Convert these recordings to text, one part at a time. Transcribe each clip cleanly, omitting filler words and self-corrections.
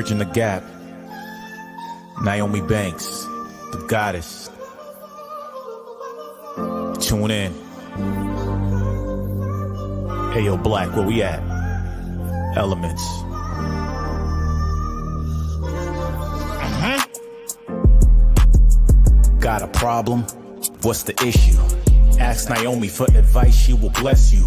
Bridging the gap. Nyomi Banks, the goddess. Tune in. Hey yo, Black, where we at? Elements. Got a problem? What's the issue? Ask Nyomi for advice, she will bless you.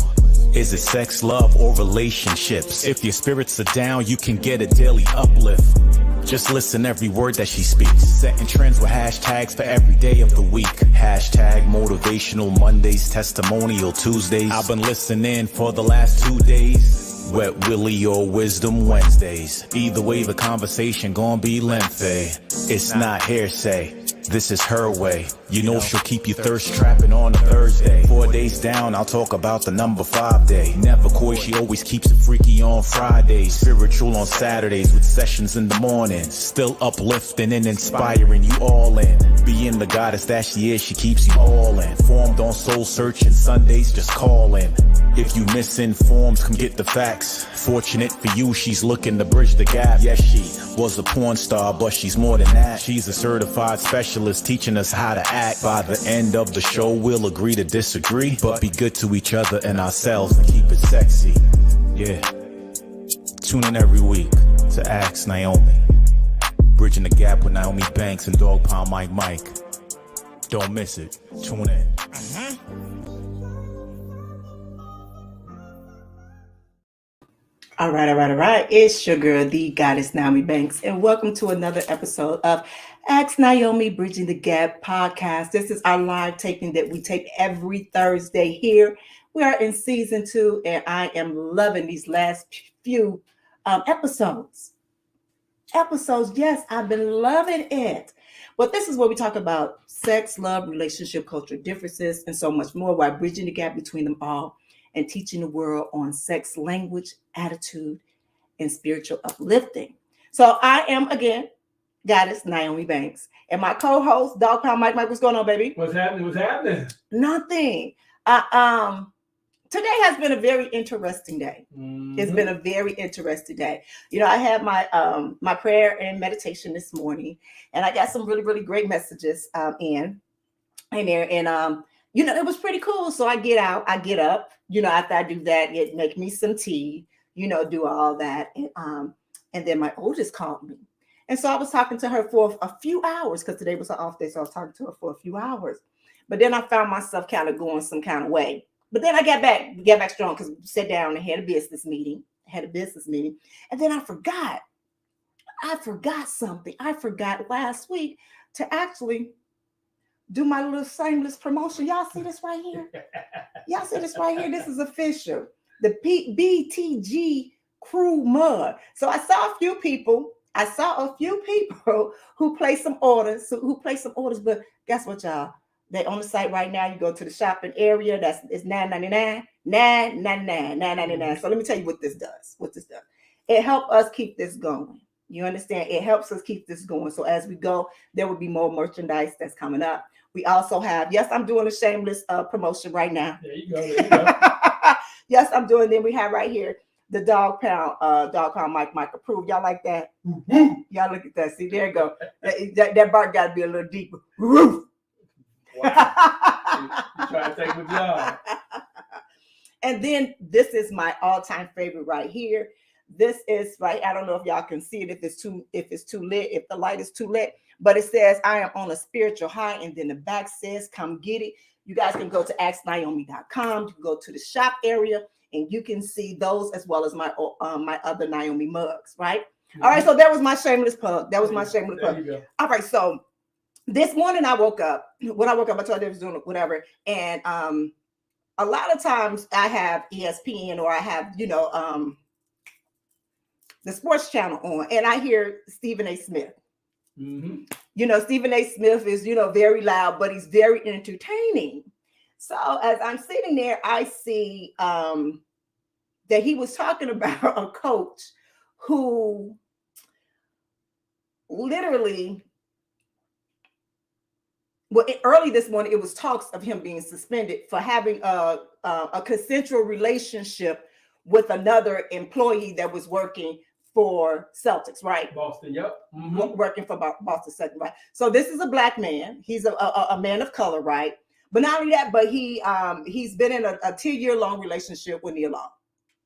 Is it sex, love, or relationships? If your spirits are down, you can get a daily uplift. Just listen every word that she speaks. Setting trends with hashtags for every day of the week. Hashtag motivational Mondays, testimonial Tuesdays. I've been listening for the last 2 days. Wet Willie or Wisdom Wednesdays. Either way, the conversation gon' be lengthy. It's not hearsay. This is her way. You know she'll keep you thirst trapping on a Thursday. 4 days down, I'll talk about the number 5 day. Never coy, she always keeps it freaky on Fridays. Spiritual on Saturdays with sessions in the morning. Still uplifting and inspiring you all in. Being the goddess that she is, she keeps you all in. Formed on soul searching Sundays, just call in. If you misinformed, come get the facts. Fortunate for you, she's looking to bridge the gap. Yes, she was a porn star, but she's more than that. She's a certified specialist teaching us how to act. By the end of the show, we'll agree to disagree, but be good to each other and ourselves and keep it sexy. Yeah. Tune in every week to Ask Nyomi. Bridging the gap with Nyomi Banks and Dog Pound Mike. Don't miss it. Tune in. All right. It's your girl, the goddess Nyomi Banks, and welcome to another episode of Ask Nyomi Bridging the Gap podcast. This is our live taping that we tape every Thursday here. We are in season 2, and I am loving these last few episodes. Yes, I've been loving it. But this is where we talk about sex, love, relationship, culture differences, and so much more while bridging the gap between them all and teaching the world on sex, language, attitude, and spiritual uplifting. So I am, again, goddess Nyomi Banks. And my co-host, Dog Pound Mike. What's going on, baby? What's happening? Nothing. Today has been a very interesting day. Mm-hmm. It's been a very interesting day. You know, I had my my prayer and meditation this morning, and I got some really, really great messages in there. And you know, it was pretty cool. So I get up, you know, after I do that, make me some tea, you know, do all that. And then my oldest called me. And so I was talking to her for a few hours because today was an off day. So I was talking to her for a few hours. But then I found myself kind of going some kind of way. But then I got back strong because we sat down and had a business meeting. And then I forgot something. I forgot last week to actually do my little shameless promotion. Y'all see this right here? This is official. The BTG Crew mug. So I saw a few people who placed some orders. But guess what, y'all? They on the site right now. You go to the shopping area. It's $9.99. $9.99. So let me tell you what this does. It helps us keep this going. You understand? It helps us keep this going. So as we go, there will be more merchandise that's coming up. We also have, yes, I'm doing a shameless promotion right now. There you go. Yes, I'm doing. Then we have right here the Dog Pound Mike approved. Y'all like that? Mm-hmm. Y'all look at that. See, there you go. That bark got to be a little deeper. Wow. You trying to take the job. And then this is my all-time favorite right here. This is right. I don't know if y'all can see it if it's too lit, if the light is too lit, but it says I am on a spiritual high, and then the back says come get it. You guys can go to AskNyomi.com. You can go to the shop area and you can see those as well as my other Nyomi mugs, right? Mm-hmm. All right, so that was my shameless plug. All right, so this morning I woke up. When I woke up, I told you I was doing whatever. And a lot of times I have ESPN or I have, you know, the sports channel on, and I hear Stephen A. Smith. Mm-hmm. You know, Stephen A. Smith is, you know, very loud, but he's very entertaining. So as I'm sitting there, I see that he was talking about a coach who literally, early this morning, it was talks of him being suspended for having a consensual relationship with another employee that was working for Celtics, right? Boston, yep. Working for Boston Celtics, right? So this is a black man. He's a man of color, right? But not only that, but he's been in a 10-year long relationship with Nia Long.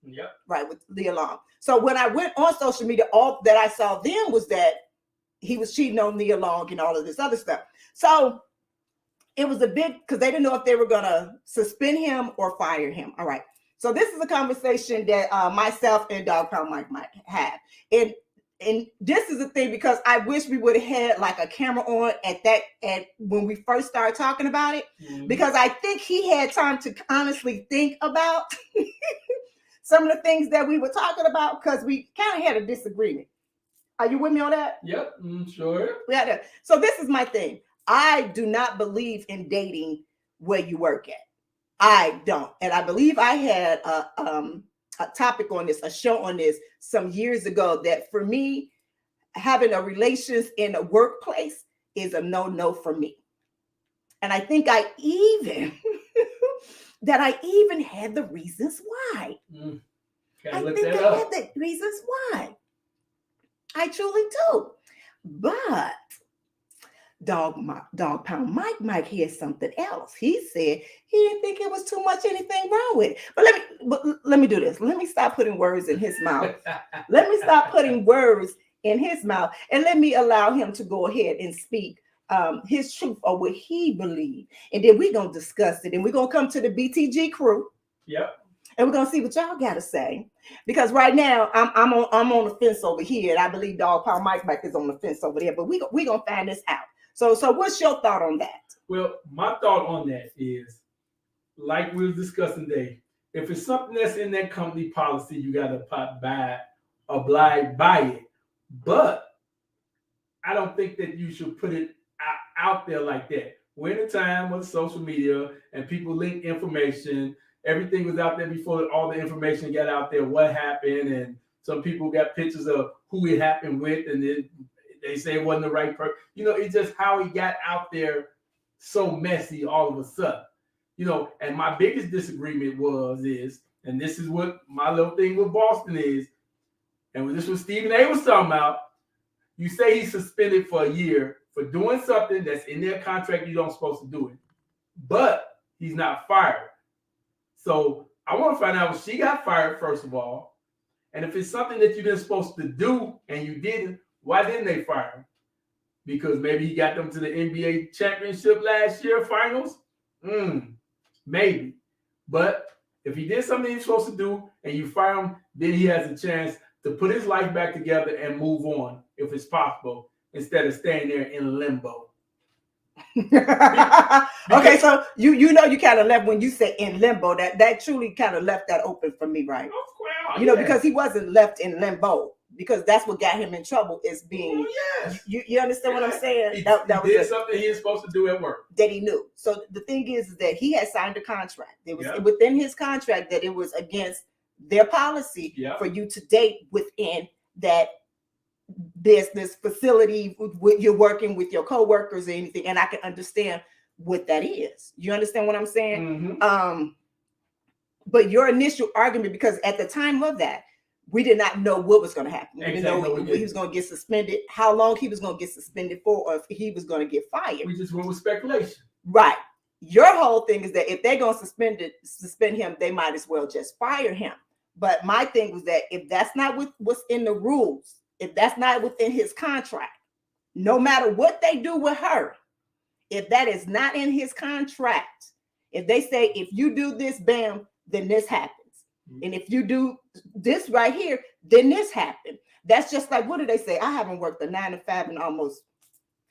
Yep. Right, with Nia Long. So when I went on social media, all that I saw then was that he was cheating on Nia Long and all of this other stuff. So it was a big, because they didn't know if they were going to suspend him or fire him. All right. So this is a conversation that myself and Dog Pound Mike might have. And this is the thing, because I wish we would have had like a camera on at when we first started talking about it, because I think he had time to honestly think about some of the things that we were talking about, because we kind of had a disagreement. Are you with me on that? Yep, sure. Yeah. So this is my thing. I do not believe in dating where you work at. I don't. And I believe I had a topic on this, a show on this some years ago, that for me, having a relations in a workplace is a no for me. And I think I even had the reasons why. I think I had the reasons why. I truly do. But Dog Pound Mike hears something else. He said he didn't think it was too much anything wrong with it. But let me do this. Let me stop putting words in his mouth. Let me stop putting words in his mouth, and let me allow him to go ahead and speak his truth or what he believes. And then we're gonna discuss it, and we're gonna come to the BTG crew. Yep. And we're gonna see what y'all gotta say. Because right now I'm on the fence over here, and I believe Dog Pound Mike is on the fence over there. But we gonna find this out. So what's your thought on that? Well, my thought on that is, like we were discussing today, if it's something that's in that company policy, you got to abide by it. But I don't think that you should put it out there like that. We're in a time of social media and people link information. Everything was out there before all the information got out there, what happened, and some people got pictures of who it happened with, and then they say it wasn't the right person. It's just how he got out there so messy all of a sudden. And my biggest disagreement is, and this is what my little thing with Boston is, and this was Stephen A. was talking about, you say he's suspended for a year for doing something that's in their contract you don't supposed to do it, but he's not fired. So I want to find out if she got fired, first of all, and if it's something that you didn't supposed to do and you didn't, why didn't they fire him? Because maybe he got them to the NBA championship last year, finals? Maybe. But if he did something he's supposed to do and you fire him, then he has a chance to put his life back together and move on, if it's possible, instead of staying there in limbo. Okay, so you kind of left, when you say in limbo, that truly kind of left that open for me, right? Because he wasn't left in limbo, because that's what got him in trouble, is being you understand what I'm saying? He that was did something he was supposed to do at work that he knew. So the thing is that he had signed a contract. It was within his contract that it was against their policy for you to date within that business facility, you're working with your coworkers or anything, and I can understand what that is. You understand what I'm saying? But your initial argument, because at the time of that, we did not know what was going to happen. We didn't know if he was going to get suspended, how long he was going to get suspended for, or if he was going to get fired. We just went with speculation. Right. Your whole thing is that if they're going to suspend him, they might as well just fire him. But my thing was that if that's not what's in the rules, if that's not within his contract, no matter what they do with her, if that is not in his contract, if they say, if you do this, bam, then this happens. And if you do this right here, then this happened. That's just like, what do they say? I haven't worked a 9 to 5 in almost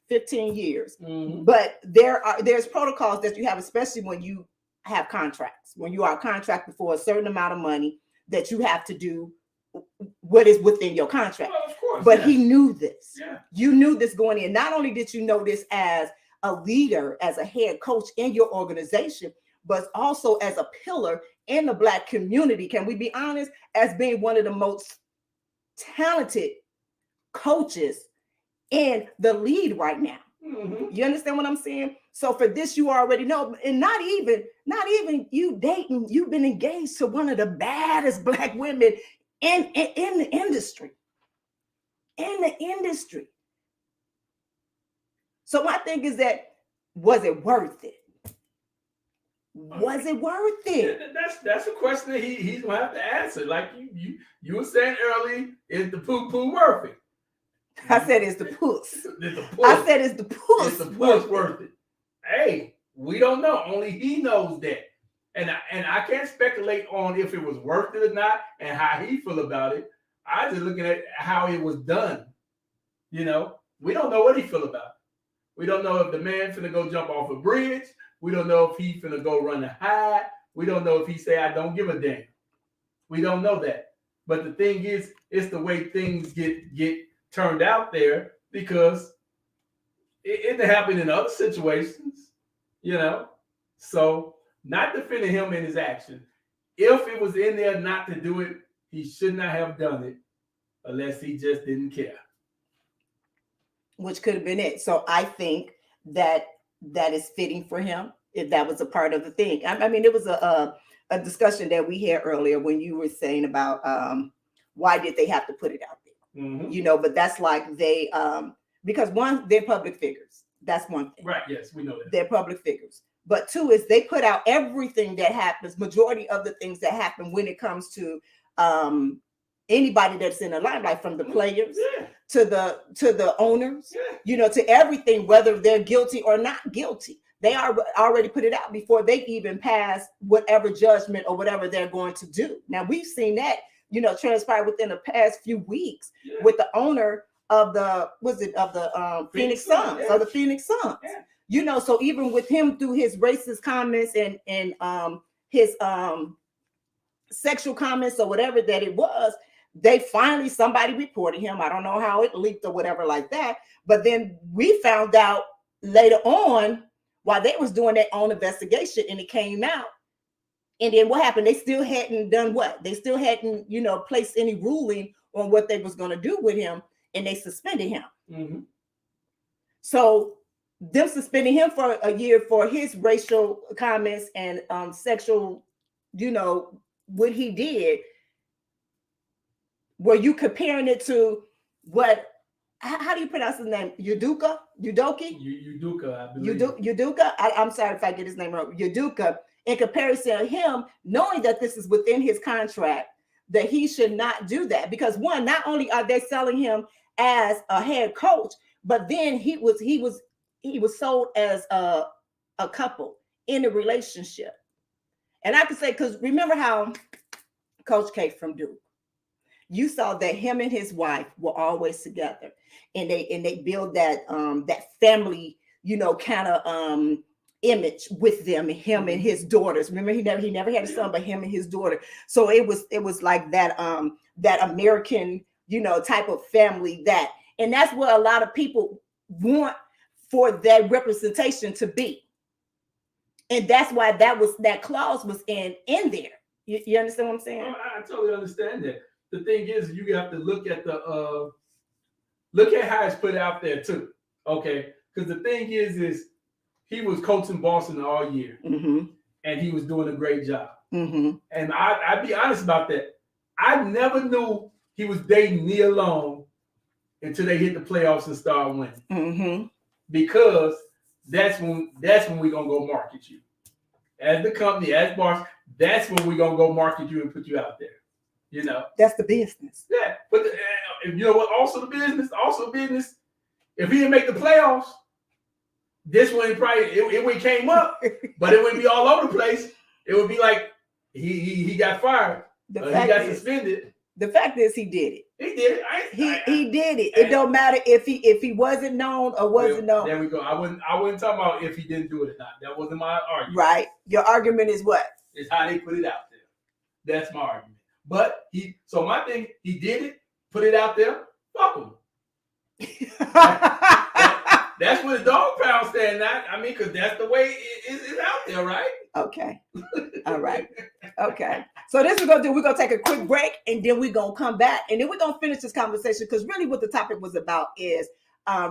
15 years. But there's protocols that you have, especially when you have contracts, when you are contracted for a certain amount of money, that you have to do what is within your contract. Well, of course, but he knew this. You knew this going in. Not only did you know this as a leader, as a head coach in your organization, but also as a pillar in the Black community. Can we be honest? As being one of the most talented coaches in the league right now. You understand what I'm saying? So for this, you already know, and not even you dating, you've been engaged to one of the baddest Black women in the industry. in the industry. So my thing is that, was it worth it? Was it worth it? That's a question that he's gonna have to answer. Like you were saying earlier, is the poo worth it? I said it's the puss. It's the puss. I said it's the puss. It's the puss worth it. Hey, we don't know. Only he knows that. And I can't speculate on if it was worth it or not and how he feel about it. I just looking at how it was done. You know, we don't know what he feel about it. We don't know if the man finna go jump off a bridge. We don't know if he finna go run a high. We don't know if he say, I don't give a damn. We don't know that. But the thing is, it's the way things get turned out there, because it happened in other situations, you know. So not defending him in his action. If it was in there not to do it, he should not have done it unless he just didn't care. Which could have been it. So I think that is fitting for him, if that was a part of the thing. I mean, it was a discussion that we had earlier when you were saying about why did they have to put it out there? Mm-hmm. You know, but that's like they because one, they're public figures. That's one thing. Right. Yes, we know that. They're public figures. But two is they put out everything that happens, majority of the things that happen when it comes to anybody that's in the limelight, from the players to the owners, you know, to everything, whether they're guilty or not guilty. They are already put it out before they even pass whatever judgment or whatever they're going to do. Now we've seen that, you know, transpire within the past few weeks with the owner of the Phoenix Suns, or the Phoenix Suns. Yeah. You know, so even with him through his racist comments and his sexual comments or whatever that it was, somebody reported him. I don't know how it leaked or whatever like that. But then we found out later on while they was doing their own investigation, and it came out. And then what happened? They still hadn't done what? They still hadn't, you know, placed any ruling on what they was going to do with him, and they suspended him. Mm-hmm. So them suspending him for a year for his racial comments and sexual, you know, what he did. Were you comparing it to what? How do you pronounce his name? Udoka, I believe. Udoka. I'm sorry if I get his name wrong. Udoka. In comparison to him, knowing that this is within his contract, that he should not do that, because one, not only are they selling him as a head coach, but then he was sold as a couple in a relationship. And I can say, because remember how Coach K from Duke, you saw that him and his wife were always together, and they build that family, you know, kind of image with them, him and his daughters. Remember, he never had a son, but him and his daughter. So it was like that American, you know, type of family, and that's what a lot of people want for that representation to be. And that's why that clause was in there. You understand what I'm saying? Oh, I totally understand that. The thing is, you have to look at look at how it's put out there too. Okay, because the thing is he was coaching Boston all year, mm-hmm. and he was doing a great job. Mm-hmm. And I'd be honest about that. I never knew he was dating Nia Long until they hit the playoffs and start winning. Mm-hmm. Because that's when we're gonna go market you as the company, as Boston. That's when we're gonna go market you and put you out there. You know, that's the business. Yeah, but you know what? Also the business. If he didn't make the playoffs, this one probably it would came up, but it wouldn't be all over the place. It would be like he got fired. He got suspended. The fact is, he did it. He did it. He did it. It don't matter if he wasn't known or wasn't known. There we go. I wouldn't talk about if he didn't do it or not. That wasn't my argument. Right. Your argument is what? It's how they put it out there. That's my argument. But my thing, he did it, put it out there, fuck him. That's where the dog pound stand at. I mean, because that's the way it's out there, right? Okay. All right. Okay. So this we're going to do, we're going to take a quick break, and then we're going to come back, and then we're going to finish this conversation, because really what the topic was about is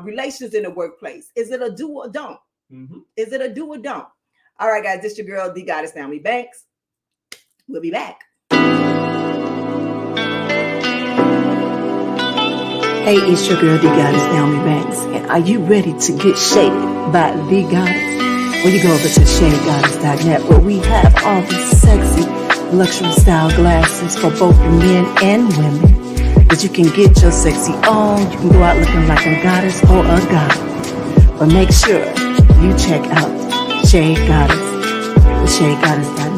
relations in the workplace. Is it a do or don't? Mm-hmm. Is it a do or don't? All right, guys, this is your girl, the Goddess Nyomi Banks. We'll be back. Hey, it's your girl, the Goddess Nyomi Banks. And are you ready to get shaped by the Goddess? Well, you go over to shadegoddess.net where we have all these sexy luxury style glasses for both men and women that you can get your sexy on. You can go out looking like a goddess or a god. But make sure you check out Shade Goddess, the shadegoddess.net.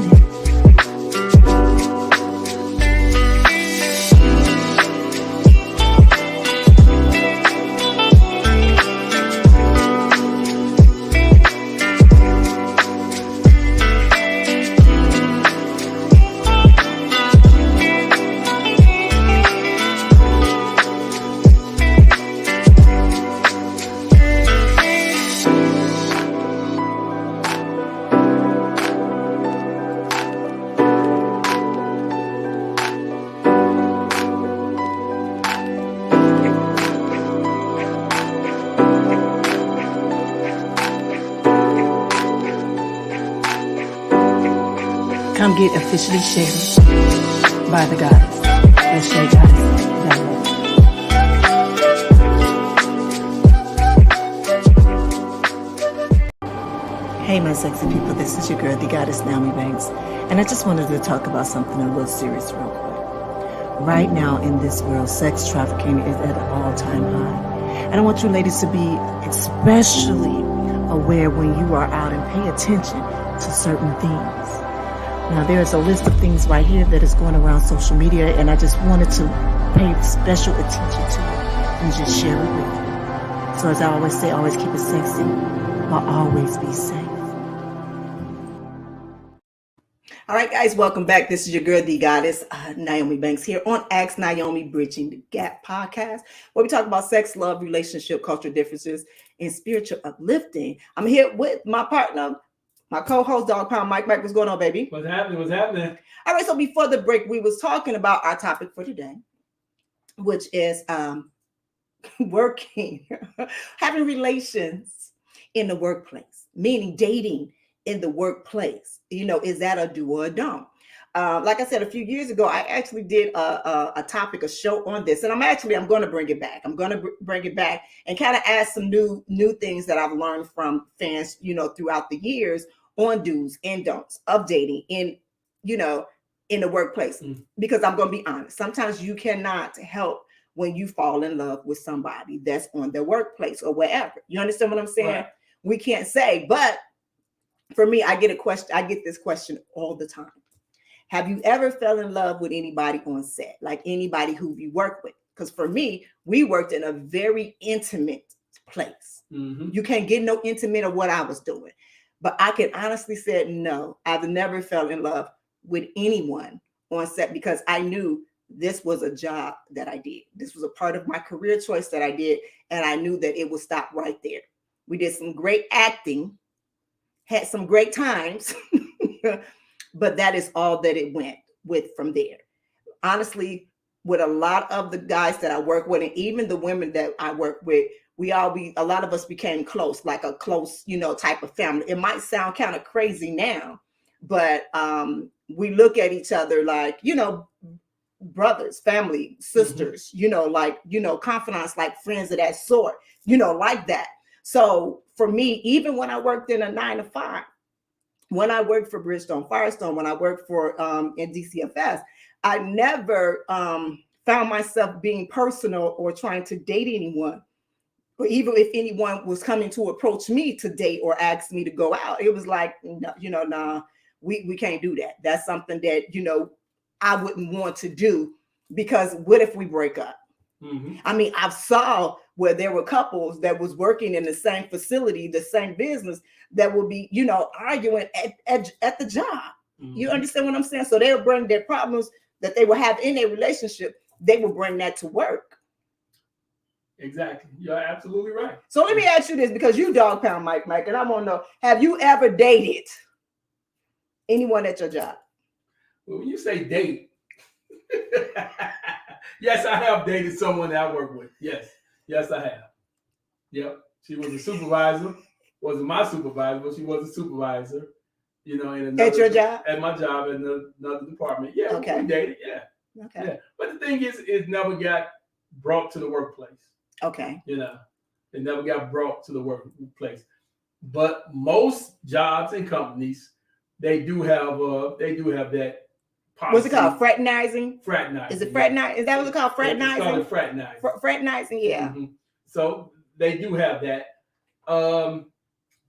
Come get officially shaded by the Goddess. That's Shade Goddess. Hey, my sexy people, this is your girl, the Goddess Nyomi Banks, and I just wanted to talk about something a little serious real quick. Right now in this world, sex trafficking is at an all-time high. And I want you ladies to be especially aware when you are out and pay attention to certain things. Now, there's a list of things right here that is going around social media, and I just wanted to pay special attention to it and just share it with you. So as I always say, always keep it sexy, but always be safe. All right, guys, welcome back. This is your girl, the Goddess, Nyomi Banks, here on Ask Nyomi Bridging the Gap podcast, where we talk about sex, love, relationship, cultural differences, and spiritual uplifting. I'm here with my partner, my co-host, Dog Pound Mike. Mike, what's going on, baby? What's happening? What's happening? All right, so before the break, we was talking about our topic for today, which is working, having relations in the workplace, meaning dating in the workplace. You know, is that a do or a don't? Like I said, a few years ago, I actually did a topic, a show on this, and I'm going to bring it back. I'm going to bring it back and kind of add some new things that I've learned from fans, you know, throughout the years on do's and don'ts of dating in the workplace. Because I'm going to be honest, sometimes you cannot help when you fall in love with somebody that's on their workplace or wherever. You understand what I'm saying? Right. We can't say, but for me, I get this question all the time. Have you ever fell in love with anybody on set, like anybody who you work with? Because for me, we worked in a very intimate place. Mm-hmm. You can't get no intimate of what I was doing. But I can honestly say, no, I've never fell in love with anyone on set because I knew this was a job that I did. This was a part of my career choice that I did. And I knew that it would stop right there. We did some great acting, had some great times, but that is all that it went with from there. Honestly, with a lot of the guys that I work with, and even the women that I work with, a lot of us became close, like a close, type of family. It might sound kind of crazy now, but we look at each other like, brothers, family, sisters, mm-hmm. Confidants, like friends of that sort, like that. So for me, even when I worked in a 9-to-5, when I worked for Bridgestone Firestone, when I worked for in DCFS, I never found myself being personal or trying to date anyone. Or even if anyone was coming to approach me to date or ask me to go out, it was like, nah, we can't do that. That's something that, I wouldn't want to do, because what if we break up? Mm-hmm. I mean, I saw where there were couples that was working in the same facility, the same business, that would be, arguing at the job. Mm-hmm. You understand what I'm saying? So they'll bring their problems that they will have in their relationship, they will bring that to work. Exactly. You're absolutely right. So let me ask you this, because you Dog Pound Mike, and I want to know, have you ever dated anyone at your job? Well, when you say date, yes, I have dated someone that I work with. Yes, I have. Yep. She was a supervisor. Wasn't my supervisor, but she was a supervisor. In another, at your job? At my job in another department. Yeah. Okay. We dated. Yeah. Okay. Yeah. But the thing is, it never got brought to the workplace. Okay. You know, they never got brought to the workplace. But most jobs and companies, they do have that policy. What's it called? Fraternizing? Fraternizing. Is it fraternizing? Is that what it's called? Fraternizing? It's called fraternizing. Fraternizing, yeah. Mm-hmm. So they do have that.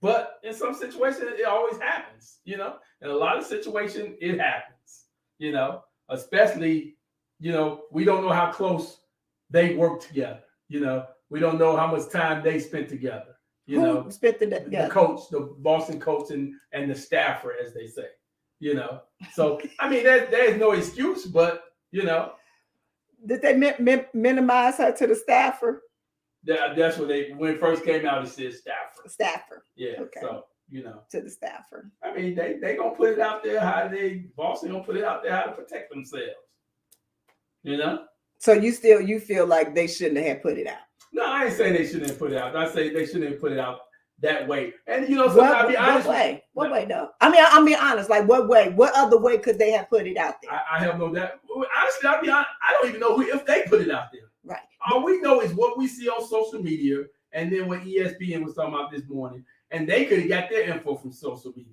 But in some situations, it always happens, you know. In a lot of situations, it happens, you know, especially, you know, we don't know how close they work together. You know, we don't know how much time they spent together. You know, spent the coach, the Boston coach, and the staffer, as they say. You know, so I mean, there's no excuse, but you know, did they minimize her to the staffer? That's what when it first came out. It said staffer. Staffer. Yeah. Okay. So you know, to the staffer. I mean, they gonna put it out there how Boston gonna put it out there how to protect themselves. You know. So you feel like they shouldn't have put it out? No, I ain't saying they shouldn't have put it out. I say they shouldn't have put it out that way. And you know, sometimes be honest. What way? What way though? I mean, I'm being honest. Like, what way? What other way could they have put it out there? I have no doubt. Honestly, I'll be honest. I don't even know if they put it out there. Right. All we know is what we see on social media, and then what ESPN was talking about this morning, and they could have got their info from social media.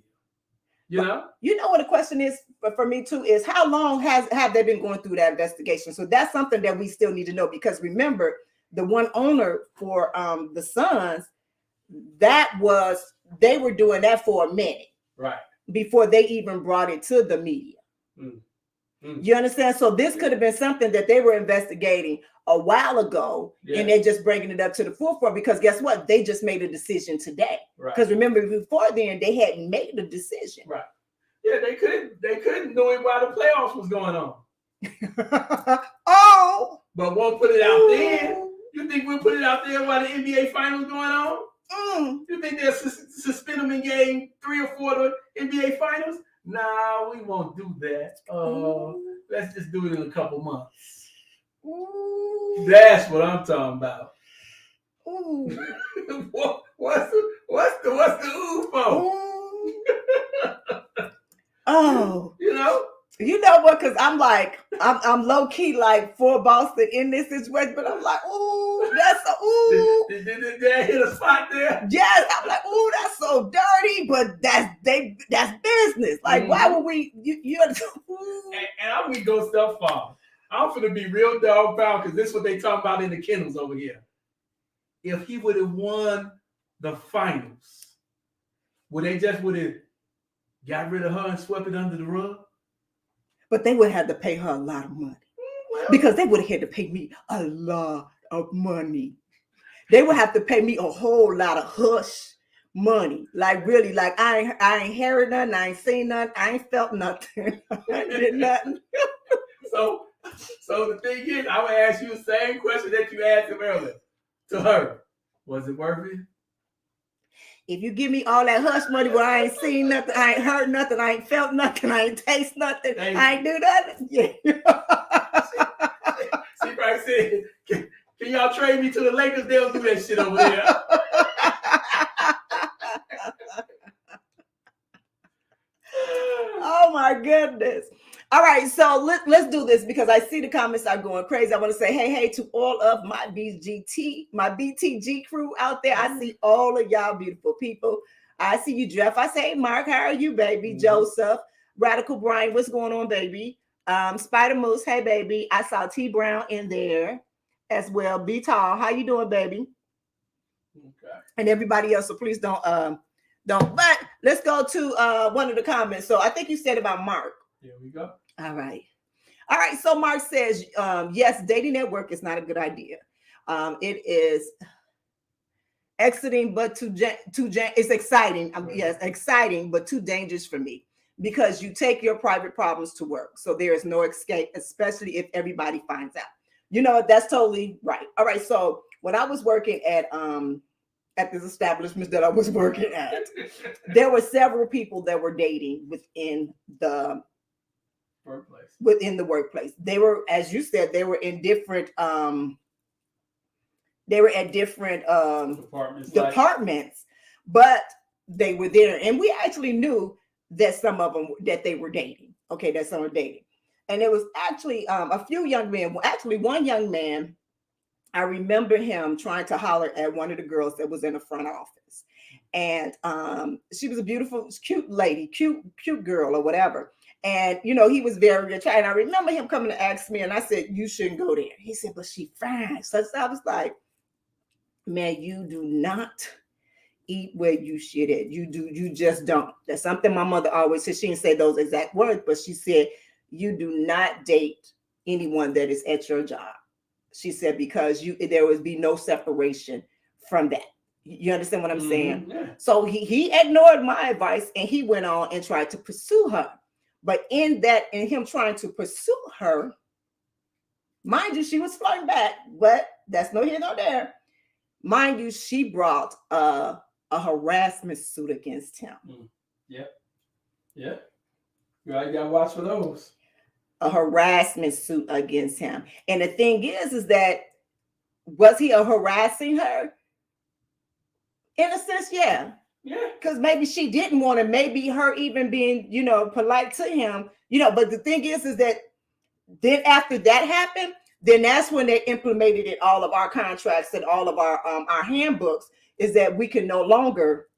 You know. You know what the question is for me too is how long have they been going through that investigation? So that's something that we still need to know, because remember, the one owner for the Suns, they were doing that for a minute, right, before they even brought it to the media. You understand? So this could have been something that they were investigating a while ago, and they're just bringing it up to the forefront, because guess what? They just made a decision today. Because remember, before then, they hadn't made a decision. Right. Yeah, they couldn't know it while the playoffs was going on. Oh, but won't put it out there. You think we'll put it out there while the NBA finals going on? You think they'll suspend them in game 3 or 4 of the NBA finals? Nah, we won't do that. Let's just do it in a couple months. That's what I'm talking about. What's the ooh for? You know what? Because I'm low key like for Boston in this situation, but I'm like, ooh, that's a ooh. Did I hit a spot there? Yes, I'm like, ooh, that's so dirty, but that's business. Like, why would we? And I'm gonna go stuff far. I'm gonna be real dog pound, because this is what they talk about in the kennels over here. If he would have won the finals, would have got rid of her and swept it under the rug? But they would have to pay her a lot of money, because they would have had to pay me a lot of money. They would have to pay me a whole lot of hush money. Like, really, like I ain't heard nothing, I ain't seen nothing, I ain't felt nothing, I ain't did nothing. So the thing is, I'm gonna ask you the same question that you asked him earlier to her. Was it worth it? If you give me all that hush money where I ain't seen nothing, I ain't heard nothing, I ain't felt nothing, I ain't taste nothing, I ain't do nothing. Yeah. She probably said, can y'all trade me to the Lakers? They'll do that shit over there. Oh my goodness. All right, so let's do this, because I see the comments are going crazy. I want to say hey to all of my BTG crew out there. I see all of y'all beautiful people. I see you, Jeff. I say, hey, Mark, how are you, baby? Joseph, Radical Brian, what's going on, baby? Spider Moose, hey, baby. I saw T Brown in there as well. Be Tall, how you doing, baby? Okay. And everybody else, so please don't. But let's go to one of the comments. So I think you said about Mark. Here we go. All right. So Mark says, yes, dating at work is not a good idea. It is exiting, but it's exciting. Yes, exciting, but too dangerous for me, because you take your private problems to work. So there is no escape, especially if everybody finds out. You know, that's totally right. All right. So when I was working at this establishment that I was working at, there were several people that were dating within the workplace. They were, as you said, they were in different departments, but they were there, and we actually knew that some of them that they were dating. And it was actually a few young men. Well, actually, one young man I remember him trying to holler at one of the girls that was in the front office. And she was a beautiful, cute lady, cute girl or whatever. And, he was very attractive. And I remember him coming to ask me, and I said, you shouldn't go there. He said, but she fine. So I was like, man, you do not eat where you shit at. You just don't. That's something my mother always said. She didn't say those exact words, but she said, you do not date anyone that is at your job. She said, because there would be no separation from that. You understand what I'm saying? Yeah. So he ignored my advice and he went on and tried to pursue her. But in him trying to pursue her, mind you, she was flirting back, but that's no here, no there. Mind you, she brought a harassment suit against him. Yep. You gotta watch for those. A harassment suit against him. And the thing is that, was he harassing her? In a sense, yeah. Yeah. Because maybe she didn't want to, maybe her even being, polite to him, but the thing is that then after that happened, then that's when they implemented in all of our contracts and all of our handbooks, is that we can no longer,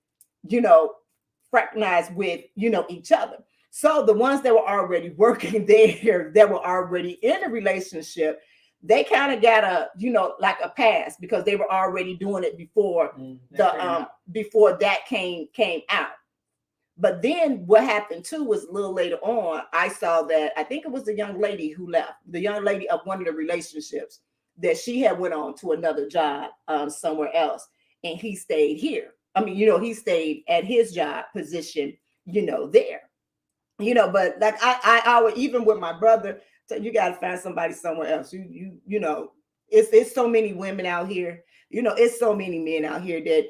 fraternize with, each other. So the ones that were already working there, that were already in a relationship, they kind of got like a pass because they were already doing it before before that came out. But then what happened too was a little later on, I saw that, I think it was the young lady who left, the young lady of one of the relationships, that she had went on to another job somewhere else, and he stayed here. I mean, he stayed at his job position, there. But like I would, even with my brother, so you got to find somebody somewhere else. It's so many women out here. It's so many men out here that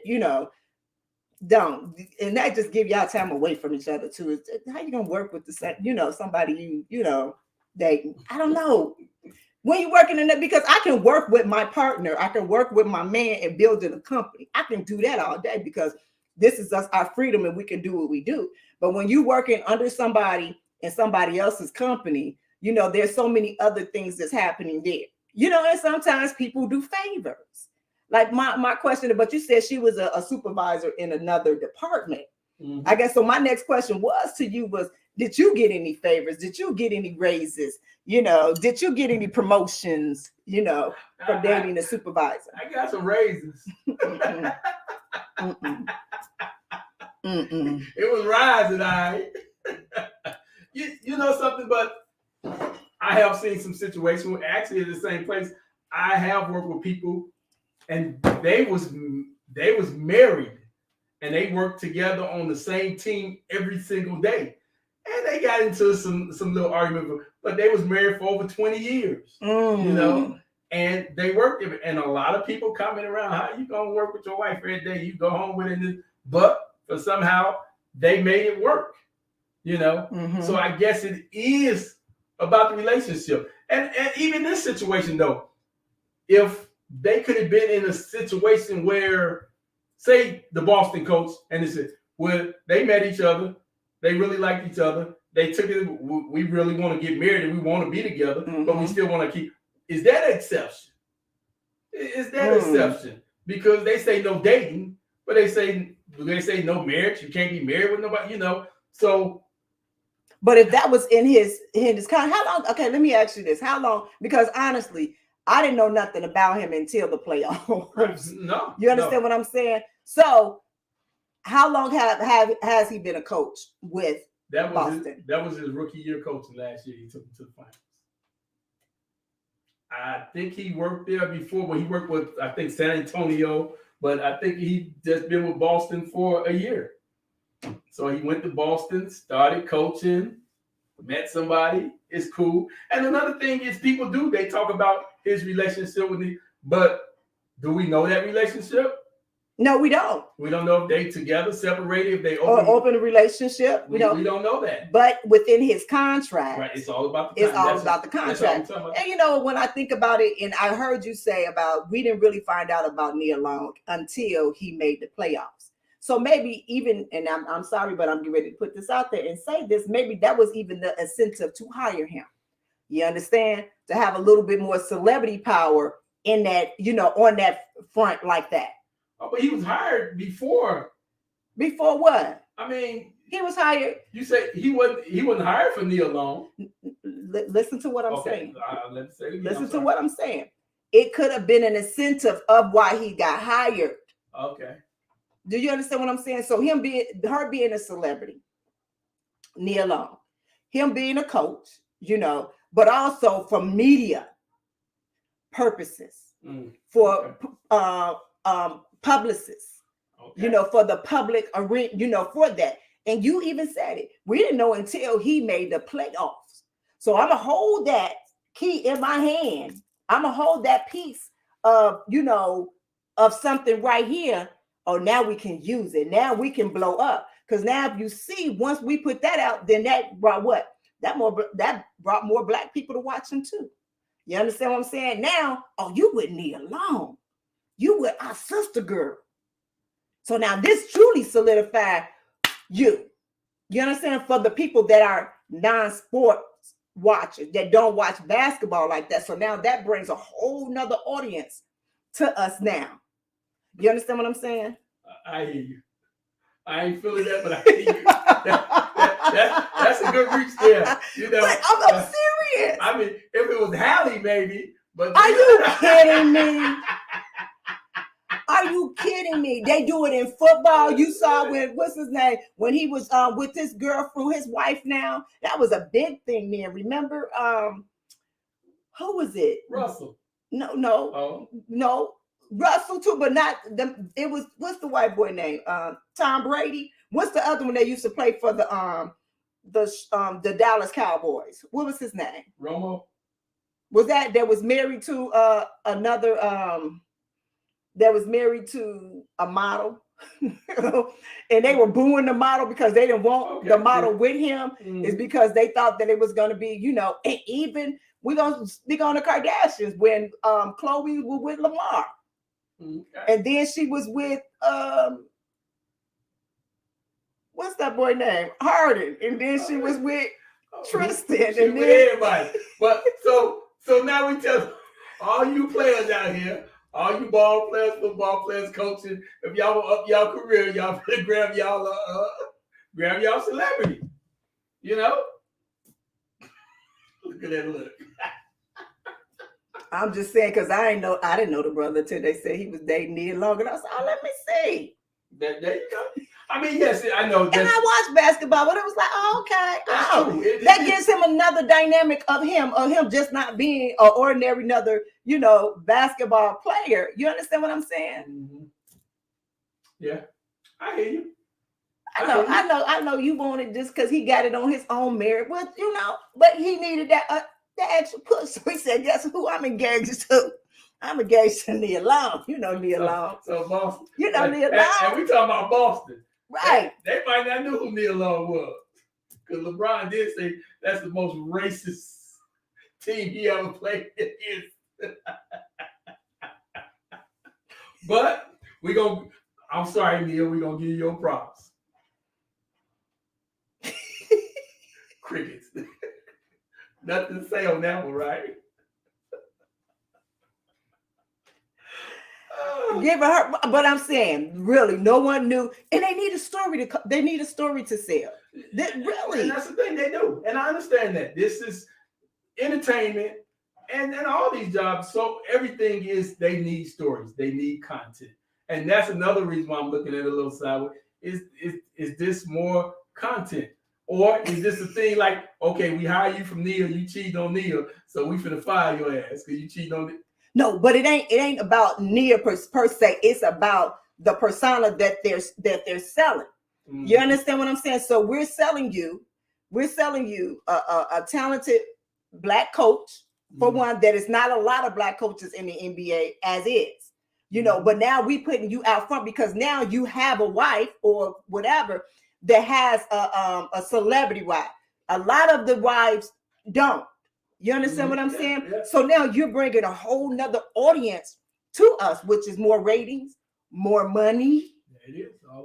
don't, and that just give y'all time away from each other too. How you gonna work with somebody dating? I don't know. When you're working in that, because I can work with my partner, I can work with my man and building a company. I can do that all day because this is our freedom and we can do what we do. But when you're working under somebody in somebody else's company, there's so many other things that's happening there. And sometimes people do favors. Like my question, but you said she was a supervisor in another department. Mm-hmm. I guess so. My next question was to you was, did you get any favors? Did you get any raises? Did you get any promotions, from dating a supervisor? I got some raises. Mm-mm. Mm-mm. It was rising, you know something, but I have seen some situations where actually at the same place, I have worked with people and they was married and they worked together on the same team every single day. And they got into some little argument, but they was married for over 20 years, and they worked. And a lot of people comment around, how you going to work with your wife every day? You go home with it. But for somehow they made it work, Mm-hmm. So I guess it is about the relationship. And even this situation, though, if they could have been in a situation where, say, the Boston coach, and they said, well, they met each other. They really liked each other. They took it. We really want to get married and we want to be together, mm-hmm. but we still want to keep. Is that an exception? Is that an exception? Because they say no dating, but they say no marriage. You can't be married with nobody. So. But if that was in his kind, how long? Okay, let me ask you this: how long? Because honestly, I didn't know nothing about him until the playoffs. No, you understand what I'm saying? So. How long has he been a coach with Boston? That was his rookie year coaching last year. He took him to the finals. I think he worked there before, but he worked with, I think, San Antonio, but I think he just been with Boston for a year. So he went to Boston, started coaching, met somebody. It's cool. And another thing is people they talk about his relationship with me, but do we know that relationship? No, we don't. We don't know if they together, separated, if they open a relationship. We don't know that. But within his contract, right? It's all about the contract. And when I think about it, and I heard you say about we didn't really find out about Nia Long until he made the playoffs. So maybe even, and I'm sorry, but I'm getting ready to put this out there and say this. Maybe that was even the incentive to hire him. You understand? To have a little bit more celebrity power in that, on that front like that. Oh, but he was hired before. Before what? I mean, he was hired. You say he wasn't hired for Nia Long. Listen to what I'm saying. Let's say it again. Listen to what I'm saying. It could have been an incentive of why he got hired. Okay. Do you understand what I'm saying? So her being a celebrity, Nia Long, him being a coach, but also for media purposes, for publicists, for the public arena, for that. And you even said it. We didn't know until he made the playoffs. So I'm gonna hold that key in my hand. I'm gonna hold that piece of, of something right here. Oh, now we can use it. Now we can blow up. Because now if you see, once we put that out, then that brought what? That brought more Black people to watch him too. You understand what I'm saying? Now, you with Nia Long. You with our sister girl. So now this truly solidified you. You understand? For the people that are non-sports watchers, that don't watch basketball like that. So now that brings a whole nother audience to us now. You understand what I'm saying? I hear you. I ain't feeling that, but I hear you. That's a good reach there. But I'm serious. I mean, if it was Hallie, maybe. But are you kidding me? Are you kidding me? They do it in football. You saw what's his name? When he was with this girl through his wife now. That was a big thing then. Remember? Who was it? Russell. No. Russell too, but not them. It was, what's the white boy name? Tom Brady. What's the other one that used to play for the Dallas Cowboys? What was his name? Romo. Was that was married to another that was married to a model? And they were booing the model because they didn't want the model with him. It's because they thought that it was going to be, and even we're going to speak on the Kardashians when Khloe was with Lamar. Okay. And then she was with what's that boy name? Harden. And then she was with Tristan. And then everybody. But so now we tell all you players out here, all you ball players, football players, coaches, if y'all want up y'all career, y'all grab y'all celebrity. Look at that look. I'm just saying, because I didn't know the brother till they said he was dating Nia Long. And I said, let me see. There you go. I mean, yes, I know. And I watched basketball, but it was like, okay. That gives him another dynamic of him just not being an ordinary another, basketball player. You understand what I'm saying? Mm-hmm. Yeah, I hear you. I know you want it just because he got it on his own merit. Well, but he needed that extra push. So he said, guess who I'm engaged to? I'm engaged to Nia Long. Nia Long. So Boston. Nia Long. And we talking about Boston. Right. They might not know who Nia Long was. Because LeBron did say that's the most racist team he ever played against. But I'm sorry, Nia, we're going to give you your props. Crickets. Nothing to say on that one, right? Give her, but I'm saying, really, no one knew, and they need a story to sell. Really, and that's the thing they do, and I understand that this is entertainment, and all these jobs. So everything is they need stories, they need content, and that's another reason why I'm looking at it a little sideways. Is this more content? Or is this a thing like, okay, we hire you from Nia, you cheat on Nia, so we finna fire your ass because you cheat on it? No, but it ain't about Nia per se. It's about the persona that they're selling. Mm-hmm. You understand what I'm saying? So we're selling you a talented Black coach, for one, that is not a lot of Black coaches in the NBA as is. But now we putting you out front because now you have a wife or whatever that has a celebrity wife. A lot of the wives don't. You understand what I'm saying? Yeah. So now you're bringing a whole nother audience to us, which is more ratings, more money,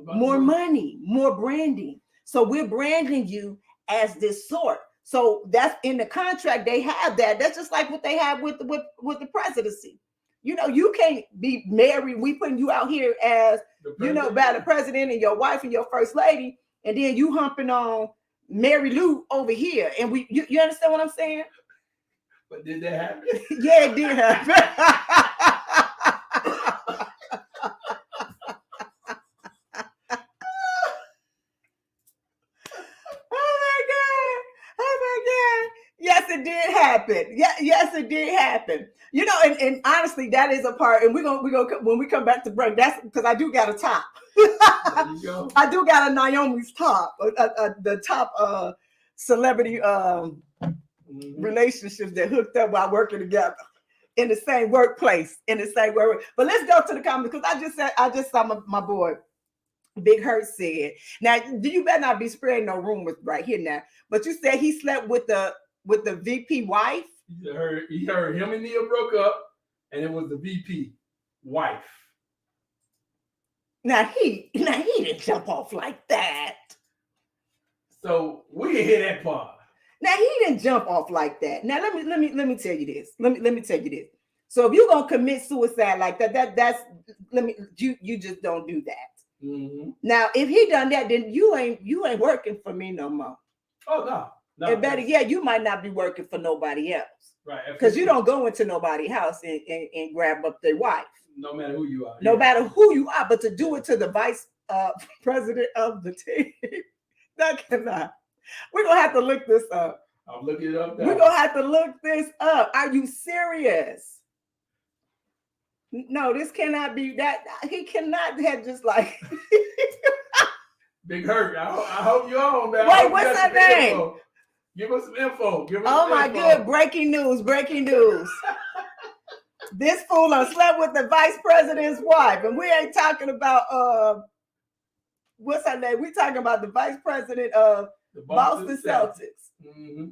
more money, more branding. So we're branding you as this sort. So that's in the contract. They have that. That's just like what they have with the presidency. you can't be married. We putting you out here as, by the president and your wife and your first lady, and then you humping on Mary Lou over here. And you understand what I'm saying? But did that happen? Yeah, it did happen. Yes, it did happen. Yes, it did happen. And honestly, that is a part. And we're gonna when we come back to break. That's because I do got a top. There you go. I do got a Nyomi's top, the top celebrity relationships that hooked up while working together in the same workplace, in the same work. But let's go to the comments because I just saw my boy Big Hurt said. Now, you better not be spreading no rumors right here now. But you said he slept with the VP wife. He heard him and Nia broke up, and it was the VP wife. Now he didn't jump off like that. So we can hear that part. Now he didn't jump off like that. Now let me tell you this. Let me tell you this. So if you're gonna commit suicide like that's you just don't do that. Mm-hmm. Now if he done that, then you ain't working for me no more. Oh no. And better yet, you might not be working for nobody else. Right. Because you don't go into nobody's house and grab up their wife. No matter who you are. No matter who you are, but to do it to the vice president of the team, that cannot. We're going to have to look this up. I'm looking it up now. We're going to have to look this up. Are you serious? No, this cannot be that. He cannot have just like. Big Hurt. I hope you're on, man. Wait, what's her name? Info. Give us some info. Oh my good. Breaking news. This fool done slept with the vice president's wife. And we ain't talking about what's her name? We talking about the vice president of the Boston Celtics. Mm-hmm.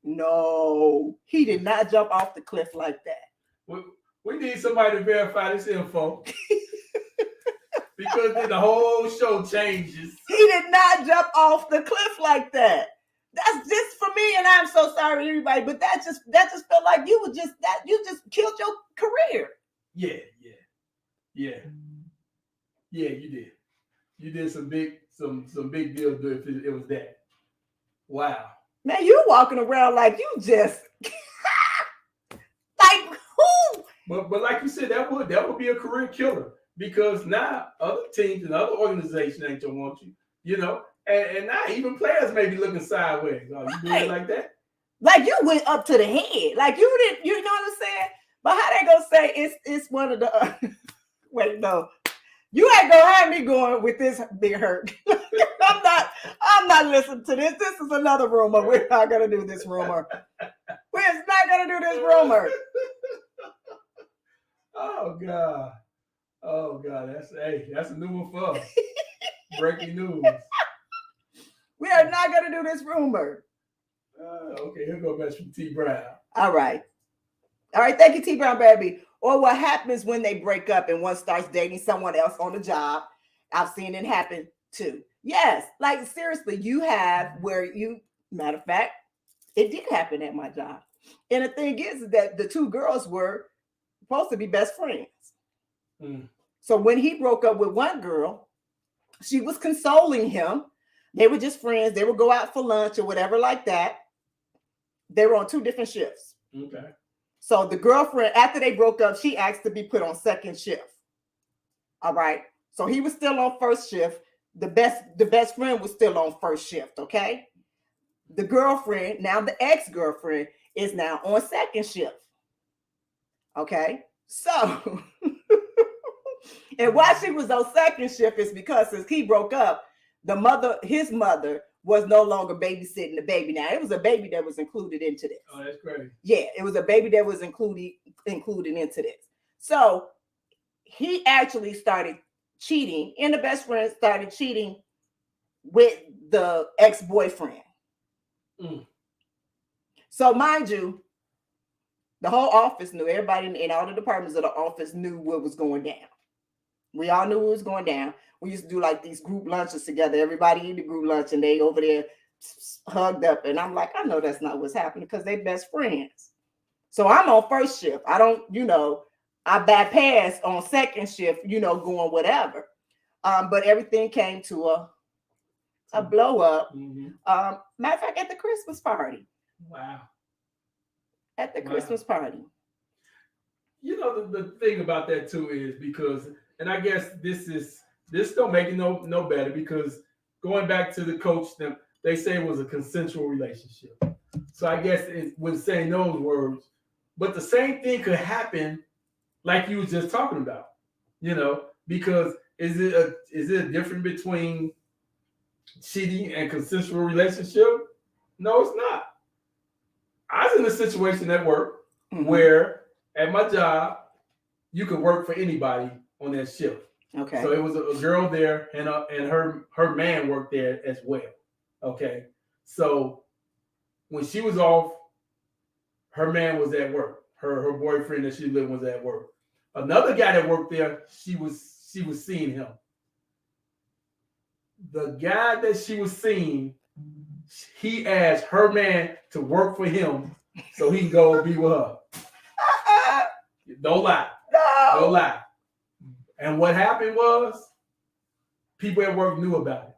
No, he did not jump off the cliff like that. We need somebody to verify this info. Because then the whole show changes. He did not jump off the cliff like that. That's just for me, and I'm so sorry, everybody. But that just felt like you just killed your career. Yeah, you did. You did some big deal if it was that. Wow. Man, you walking around like you just like who? But like you said, that would be a career killer because now other teams and other organizations ain't gonna want you, and now even players may be looking sideways. Oh, you doing it like that? Like you went up to the head, like you didn't. You know what I'm saying? But how they gonna say it's one of the? Wait, no. You ain't gonna have me going with this Big Hurt. I'm not listening to this. This is another rumor. We're not gonna do this rumor. We're not gonna do this rumor. Oh God, that's a new one for us. Breaking news. We are not gonna do this rumor. Okay, here go best from T Brown. All right. Thank you, T Brown, baby. Or what happens when they break up and one starts dating someone else on the job. I've seen it happen too. Yes, like seriously, you have matter of fact, it did happen at my job. And the thing is that the two girls were supposed to be best friends. Mm. So when he broke up with one girl, she was consoling him. They were just friends. They would go out for lunch or whatever like that. They were on two different shifts. Okay. So the girlfriend, after they broke up, she asked to be put on second shift. All right. So he was still on first shift. The best friend was still on first shift. Okay. The girlfriend, now the ex-girlfriend, is now on second shift. Okay. So, and why she was on second shift is because since he broke up, his mother was no longer babysitting the baby. Now it was a baby that was included into this. Oh, that's great. Yeah, it was a baby that was included into this. So he actually started cheating, and the best friend started cheating with the ex-boyfriend. Mm. So mind you, the whole office knew, everybody in all the departments of the office knew what was going down. We all knew what was going down. We used to do like these group lunches together. Everybody eat the group lunch and they over there hugged up. And I'm like, I know that's not what's happening because they're best friends. So I'm on first shift. I don't, I bypassed on second shift, going whatever. But everything came to a blow up. Matter of fact, at the Christmas party. Wow. At the Christmas party. The thing about that too is because, and I guess this don't make it no better, because going back to the coach, they say it was a consensual relationship. So I guess it was saying those words, but the same thing could happen like you was just talking about, because is it a difference between cheating and consensual relationship? No, it's not. I was in a situation at work where at my job, you could work for anybody on that shift. Okay. So it was a girl there, and her man worked there as well. Okay. So when she was off, her man was at work. Her boyfriend that she lived with was at work. Another guy that worked there, she was seeing him. The guy that she was seeing, he asked her man to work for him so he can go be with her. Don't lie. No. Don't lie. And what happened was, people at work knew about it.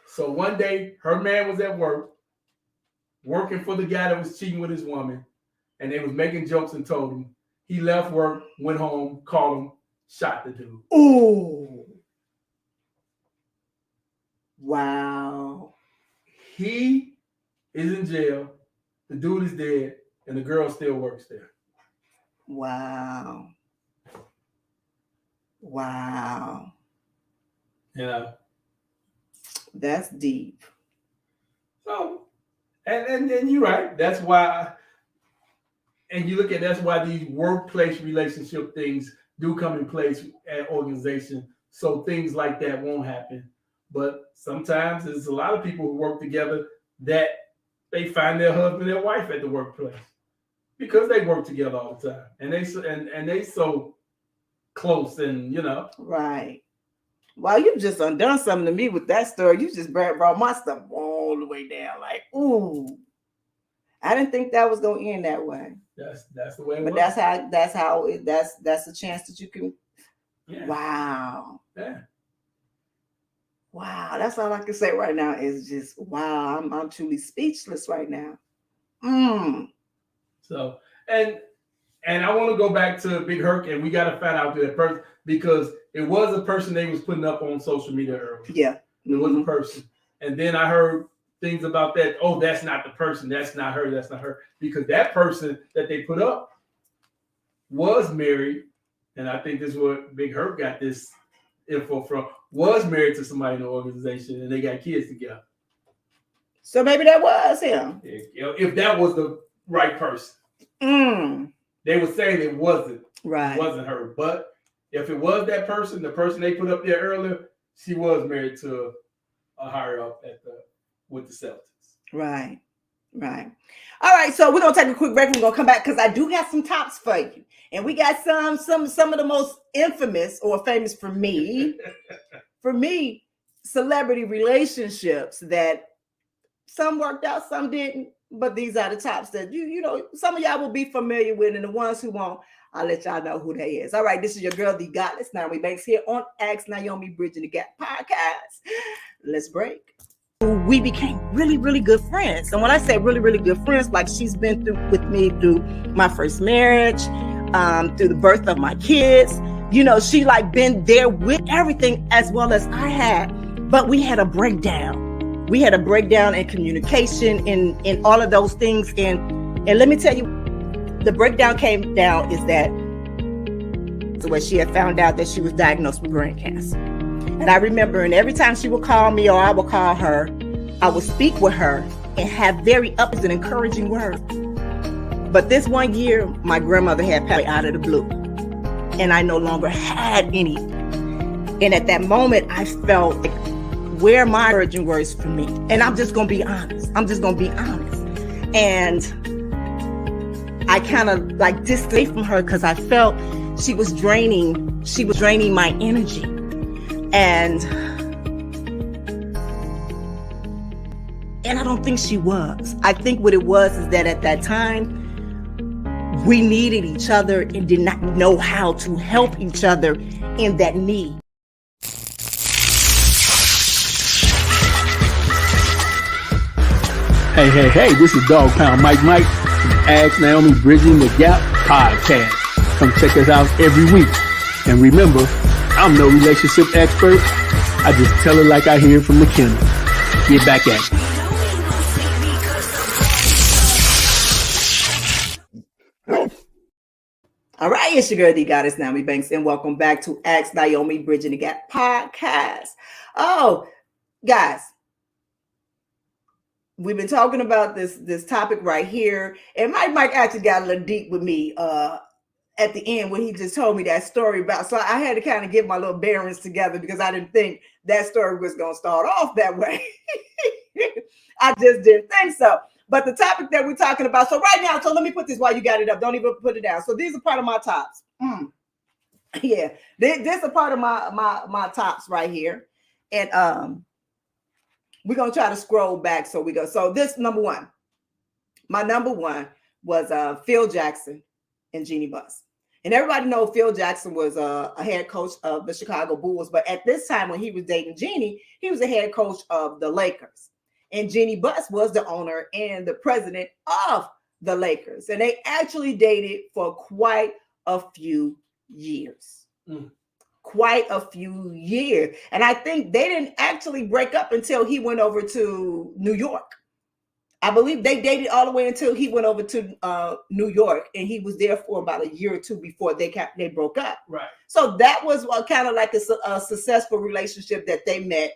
So one day, her man was at work, working for the guy that was cheating with his woman, and they was making jokes and told him. He left work, went home, called him, shot the dude. Ooh. Wow. He is in jail. The dude is dead, and the girl still works there. Wow. Wow. That's deep. So, and then you're right. That's why, and you look at that's why these workplace relationship things do come in place at organization, so things like that won't happen. But sometimes there's a lot of people who work together that they find their husband and wife at the workplace because they work together all the time, and they so close, and Right. Well, you just undone something to me with that story. You just brought my stuff all the way down. Like, ooh, I didn't think that was gonna end that way. That's the way. But that's a chance that you can. Yeah. Wow. Yeah. Wow. That's all I can say right now is just wow. I'm truly speechless right now. So and I want to go back to Big Herc, and we got to find out that person, because it was a person they was putting up on social media earlier. Yeah. It was a person. And then I heard things about that. Oh, that's not the person. That's not her. That's not her. Because that person that they put up was married. And I think this is where Big Herc got this info from. Was married to somebody in the organization, and they got kids together. So maybe that was him. If that was the right person. They were saying it wasn't. Right. It wasn't her. But if it was that person, the person they put up there earlier, she was married to a higher up with the Celtics. Right. All right, so we're gonna take a quick break. We're gonna come back because I do have some tops for you, and we got some of the most infamous or famous for me, celebrity relationships that some worked out, some didn't. But these are the tops that some of y'all will be familiar with, and the ones who won't, I'll let y'all know who they is. All right, this is your girl, the Goddess Nyomi Banks, here on Ask Nyomi Bridging the Gap podcast. Let's break. We became really, really good friends. And when I say really, really good friends, like she's been through with me through my first marriage, through the birth of my kids. She like been there with everything as well as I had. But we had a breakdown. We had a breakdown in communication, in all of those things. And let me tell you, the breakdown came down is that where she had found out that she was diagnosed with brain cancer. And I remember, and every time she would call me or I would call her, I would speak with her and have very ups and encouraging words. But this one year, my grandmother had passed away out of the blue, and I no longer had any. And at that moment, I felt like, where are my encouraging words for me? And I'm just going to be honest. And I kind of like distanced from her because I felt she was draining my energy. And I don't think she was. I think what it was is that at that time, we needed each other and did not know how to help each other in that need. Hey, this is Dog Pound Mike from Ask Naomi Bridging the Gap podcast. Come check us out every week. And remember, I'm no relationship expert. I just tell it like I hear it from the kennel. Get back at it. All right, it's your girl, the Goddess Naomi Banks, and welcome back to Ask Naomi Bridging the Gap podcast. Oh, guys, we've been talking about this topic right here, and Mike actually got a little deep with me at the end when he just told me that story about. So I had to kind of get my little bearings together because I didn't think that story was going to start off that way. I just didn't think so. But the topic that we're talking about, so right now, so let me put this while you got it up. Don't even put it down. So these are part of my tops. Yeah, this is a part of my tops right here, and we're going to try to scroll back. So we go. So this number one, my number one was Phil Jackson and Jeannie Buss. And everybody knows Phil Jackson was a head coach of the Chicago Bulls. But at this time when he was dating Jeannie, he was a head coach of the Lakers. And Jeannie Buss was the owner and the president of the Lakers. And they actually dated for quite a few years. Quite a few years. And I think they didn't actually break up until he went over to New York. I believe they dated all the way until he went over to New York, and he was there for about a year or two before they broke up. Right. So that was kind of like a successful relationship that they met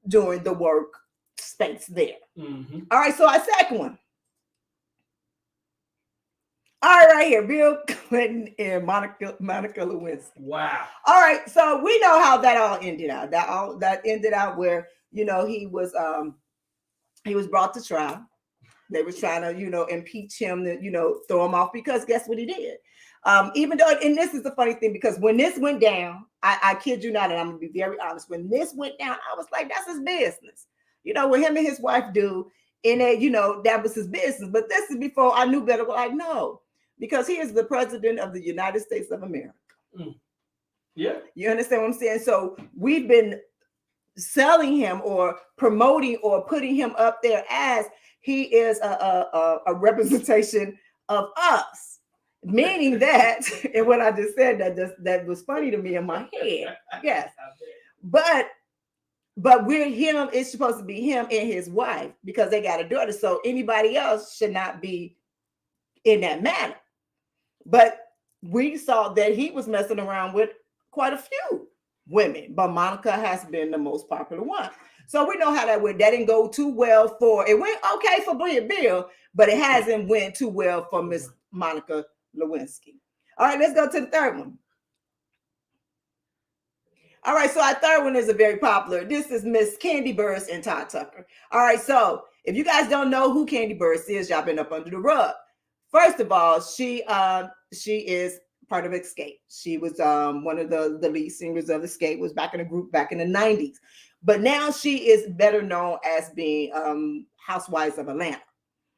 during the work space there. All right, so our second one. All right, here, Bill Clinton and Monica Lewinsky. Wow. All right, so we know how that all ended out. That ended out where he was brought to trial. They were trying to impeach him, to throw him off, because guess what he did? Even though, and this is the funny thing, because when this went down, I kid you not, and I'm gonna be very honest. When this went down, I was like, that's his business. What him and his wife do, and that was his business. But this is before I knew better. Like, no. Because he is the president of the United States of America. Yeah. You understand what I'm saying? So we've been selling him or promoting or putting him up there as he is a representation of us. Meaning that, and what I just said, that was funny to me in my head. Yes. But we're him, it's supposed to be him and his wife, because they got a daughter. So anybody else should not be in that manner. But we saw that he was messing around with quite a few women, but Monica has been the most popular one. So we know how that went. That didn't go too well it went okay for Bill, but it hasn't went too well for Miss Monica Lewinsky. All right, let's go to the third one. All right, so our third one is a very popular. This is Miss Candy Burris and Todd Tucker. All right, so if you guys don't know who Candy Burris is, y'all been up under the rug. First of all, she is part of Escape. She was one of the lead singers of Escape, was back in a group back in the 90s. But now she is better known as being Housewives of Atlanta.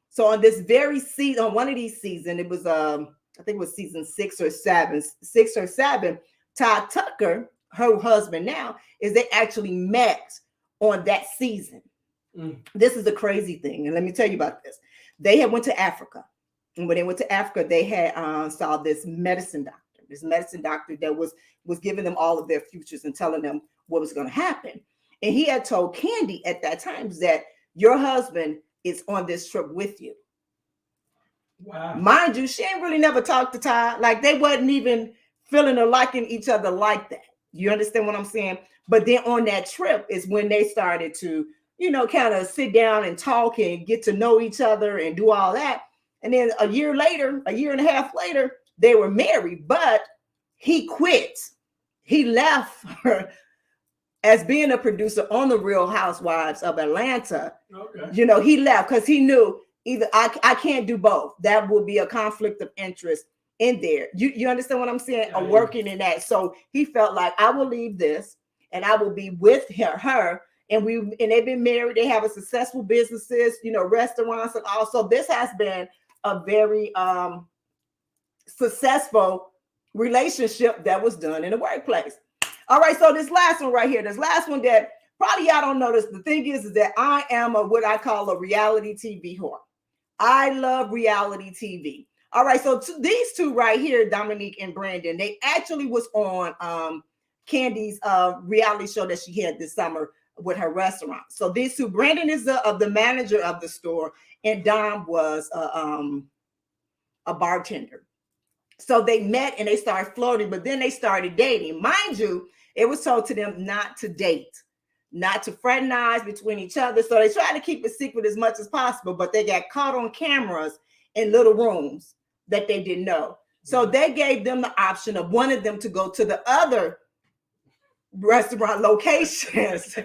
So on this very season, on one of these seasons, it was I think it was season 6 or 7, Todd Tucker, her husband now, is they actually met on that season. This is a crazy thing. And let me tell you about this. They had went to Africa. And when they went to Africa, they had saw this medicine doctor that was giving them all of their futures and telling them what was going to happen. And he had told Candy at that time that your husband is on this trip with you. Wow. Mind you, she ain't really never talked to Todd. Like, they wasn't even feeling or liking each other like that. You understand what I'm saying? But then on that trip is when they started to, kind of sit down and talk and get to know each other and do all that. And then a year and a half later, they were married, but he quit. He left her as being a producer on the Real Housewives of Atlanta. Okay. He left because he knew either I can't do both. That will be a conflict of interest in there. You understand what I'm saying? Yeah, working in that. So he felt like, I will leave this and I will be with her. And they've been married. They have a successful businesses, restaurants, and also this has been a very successful relationship that was done in the workplace. All right, so this last one right here, this last one that probably y'all don't notice. The thing is that I am what I call a reality TV whore. I love reality TV. All right, so these two right here, Dominique and Brandon, they actually was on Candy's reality show that she had this summer with her restaurant. So these two, Brandon is the manager of the store, and Dom was a bartender. So they met and they started flirting, but then they started dating. Mind you, it was told to them not to date, not to fraternize between each other. So they tried to keep it secret as much as possible, but they got caught on cameras in little rooms that they didn't know. So they gave them the option of one of them to go to the other restaurant locations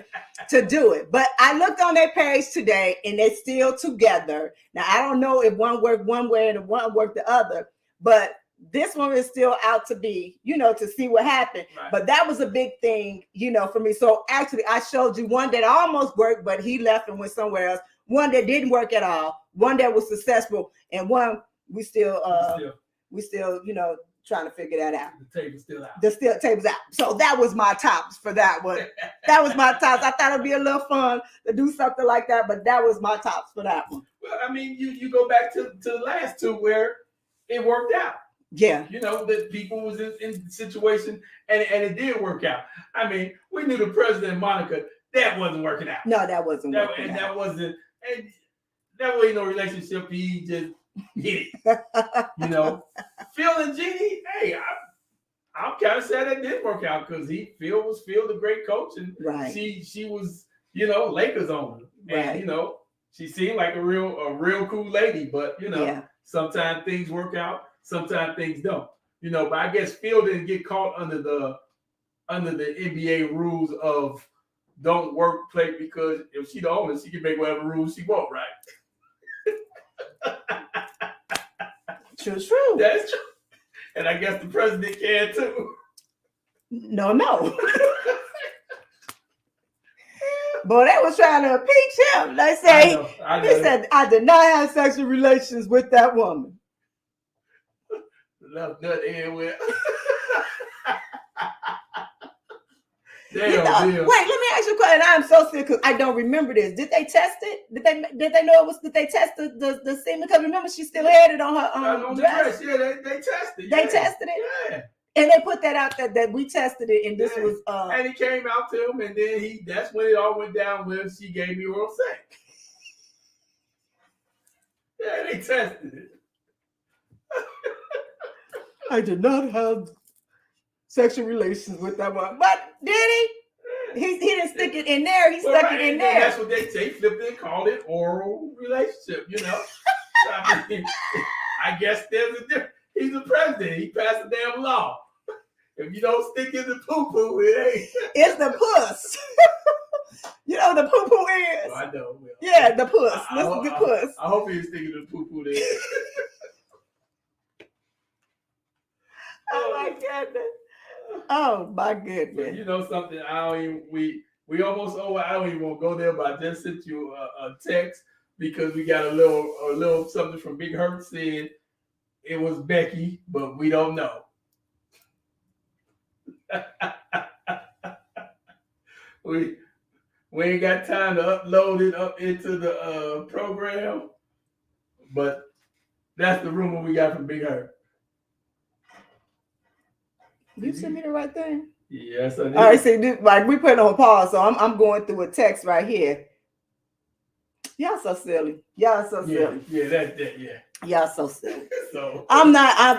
to do it. But I looked on their page today and they're still together. Now, I don't know if one worked one way and one worked the other, but this one is still out to be, to see what happened. Right. But that was a big thing, for me. So actually, I showed you one that almost worked, but he left and went somewhere else. One that didn't work at all. One that was successful, and one we still trying to figure that out. The table's still out. The table's out. So that was my tops for that one. That was my tops. I thought it'd be a little fun to do something like that, but that was my tops for that one. Well, I mean, you go back to the last two where it worked out. Yeah. That people was in the situation and it did work out. I mean, we knew the president, Monica, that wasn't working out. No, that wasn't working out. That wasn't, and that wasn't no relationship. He just hit it. Phil and Jeannie, hey, I'm kind of sad that didn't work out because Phil was the great coach, and right. she was, Lakers owner. And, right. She seemed like a real cool lady, but, sometimes things work out. Sometimes things don't, but I guess Phil didn't get caught under the NBA rules of don't work, play, because if she the owner, she can make whatever rules she want, right? True. That's true. And I guess the president can too. No. But they was trying to impeach him. They say, he said, I did not have sexual relations with that woman. Love nut in with. Wait, let me ask you a question. I'm so sick because I don't remember this. Did they test it? Did they know it was? Did they test the semen? Because remember, she still had it on her dress. Yeah, they tested. They tested it. Yeah. And they put that out there that we tested it, and this was. And he came out to him, and then that's when it all went down when she gave me oral sex. Yeah, they tested it. I did not have sexual relations with that one. But did he? He didn't stick it in there. He stuck it in there. That's what they say. Flipped it and called it oral relationship, I mean, I guess there's a difference. He's the president. He passed a damn law. If you don't stick in the poo-poo, it ain't. It's the puss. You know what the poo-poo is? Oh, I know. Well, yeah, the puss. Listen to puss. I hope he's sticking to the poo-poo there. Oh my goodness! Oh my goodness! But something? We almost I don't even want to go there, but I just sent you a text because we got a little something from Big Hurt saying it was Becky, but we don't know. we ain't got time to upload it up into the program, but that's the rumor we got from Big Hurt. You sent me the right thing? Yes, I did. All right, see, we put it on pause, so I'm going through a text right here. Y'all so silly. Yeah, that. Y'all so silly. So I'm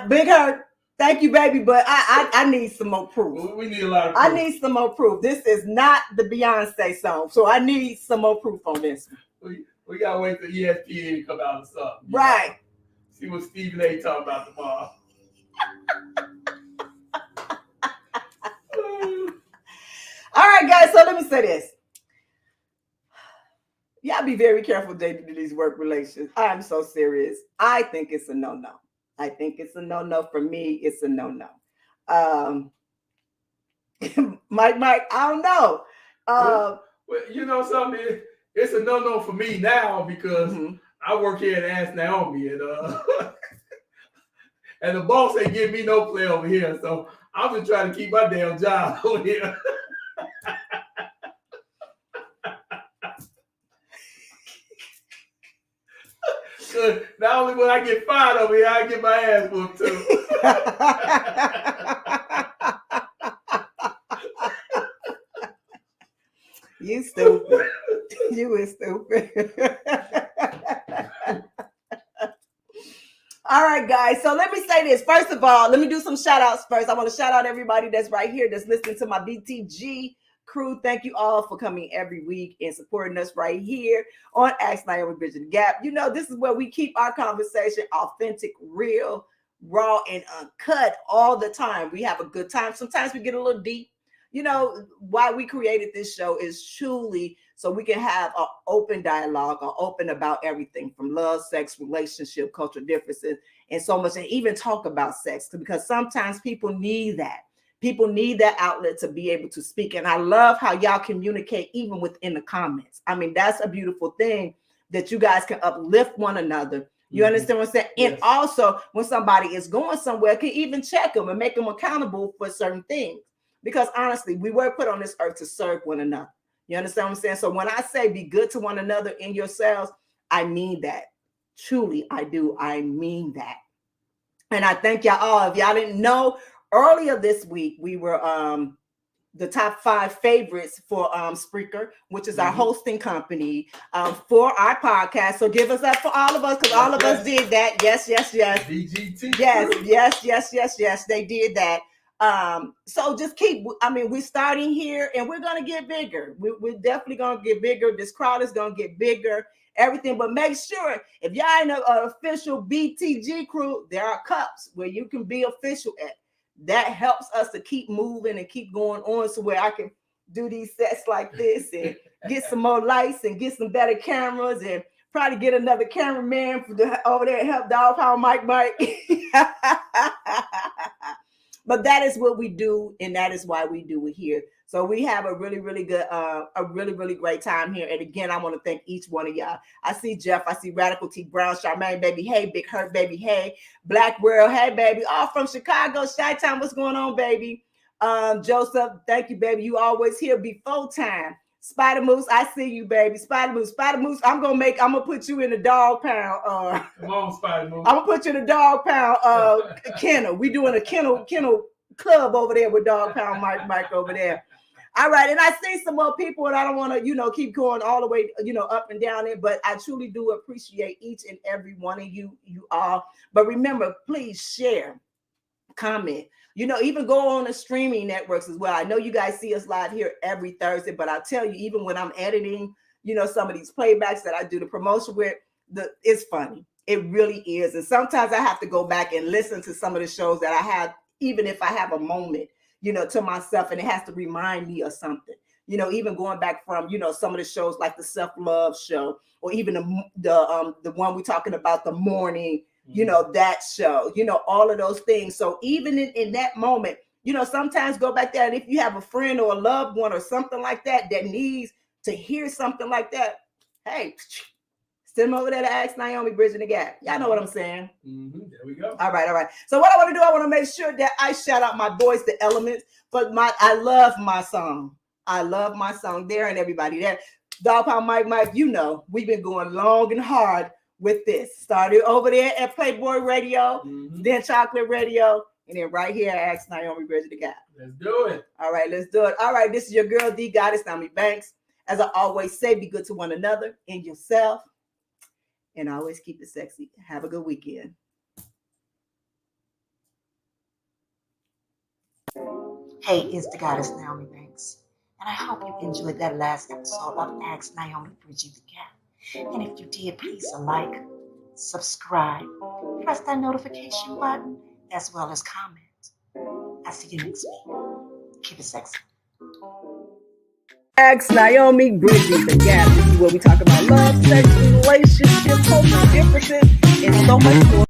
Big Hurt. Thank you, baby, but I need some more proof. We need a lot of proof. I need some more proof. This is not the Beyonce song, so I need some more proof on this. We gotta wait till ESPN to come out or something. Right. See what Stephen A. talking about tomorrow. All right, guys, so let me say this. Y'all be very careful dating these work relations. I'm so serious. I think it's a no-no. I think it's a no-no. For me, it's a no-no. Mike, I don't know. Well, something, it's a no-no for me now because I work here at Ask Naomi, and And the boss ain't give me no play over here. So I'm just trying to keep my damn job over here. Not only will I get fired over here, I get my ass whooped too. You stupid. You is stupid. All right, guys. So let me say this. First of all, let me do some shout outs first. I want to shout out everybody that's right here that's listening to my BTG crew. Thank you all for coming every week and supporting us right here on Ask Nyomi Bridging the Gap. You know, this is where we keep our conversation authentic, real, raw, and uncut all the time. We have a good time. Sometimes we get a little deep. You know, why we created this show is truly so we can have an open dialogue, or open about everything from love, sex, relationship, cultural differences, and so much, and even talk about sex, because sometimes people need that. People need that outlet to be able to speak. And I love how y'all communicate even within the comments. I mean, that's a beautiful thing that you guys can uplift one another. You understand what I'm saying? Yes. And also, when somebody is going somewhere, can even check them and make them accountable for certain things. Because honestly, we were put on this earth to serve one another. You understand what I'm saying? So when I say be good to one another in yourselves, I mean that. Truly, I do. I mean that. And I thank y'all all. If y'all didn't know, earlier this week, we were the top 5 favorites for Spreaker, which is our hosting company for our podcast. So give us up for all of us, because all of us did that. Yes, yes, yes. BGT. Yes. They did that. So just keep, we're starting here and we're going to get bigger. We're definitely going to get bigger. This crowd is going to get bigger, everything. But make sure if y'all in an official BTG crew, there are cups where you can be official at. That helps us to keep moving and keep going on, so where I can do these sets like this and get some more lights and get some better cameras and probably get another cameraman over there and help Dog Power Mike. But that is what we do, and that is why we do it here. So we have a really, really good, a really, really great time here. And again, I want to thank each one of y'all. I see Jeff, I see Radical T Brown, Charmaine, baby, hey, Big Hurt, baby, hey, Black World, hey, baby, all from Chicago, Chi-Town, what's going on, baby? Joseph, thank you, baby. You always here before time. Spider Moose, I see you, baby. Spider Moose, I'm gonna put you in the dog pound. Come on, Spider Moose. I'm gonna put you in the dog pound kennel. We doing a kennel club over there with Dog Pound Mike over there. All right, and I see some more people, and I don't want to, keep going all the way, up and down it, but I truly do appreciate each and every one of you all. But remember, please share, comment. Even go on the streaming networks as well. I know you guys see us live here every Thursday, but I'll tell you, even when I'm editing, some of these playbacks that I do the promotion with, it's funny. It really is. And sometimes I have to go back and listen to some of the shows that I have, even if I have a moment, to myself, and it has to remind me of something. Even going back from, some of the shows like the Self-Love Show, or even the one we're talking about, the morning, that show, all of those things. So even in that moment, sometimes go back there, and if you have a friend or a loved one or something like that needs to hear something like that, hey, send them over there to Ask Nyomi Bridging the Gap. Y'all know what I'm saying? There we go. All right. So what I want to do, I want to make sure that I shout out my boys, The Elements, but I love my song. There, and everybody there. Dog Pound Mike, we've been going long and hard with this. Started over there at Playboy Radio, then Chocolate Radio, and then right here at Ask Nyomi Bridging the Gap. Let's do it. All right, let's do it. All right, this is your girl, the Goddess, Nyomi Banks. As I always say, be good to one another and yourself, and always keep it sexy. Have a good weekend. Hey, it's the Goddess Nyomi Banks, and I hope you enjoyed that last episode of Ask Nyomi Bridging the Gap. And if you did, please like, subscribe, press that notification button, as well as comment. I'll see you next week. Keep it sexy. Ask Nyomi Bridging the Gap. This is where we talk about love, sex, relationships, cultural differences, and so much more.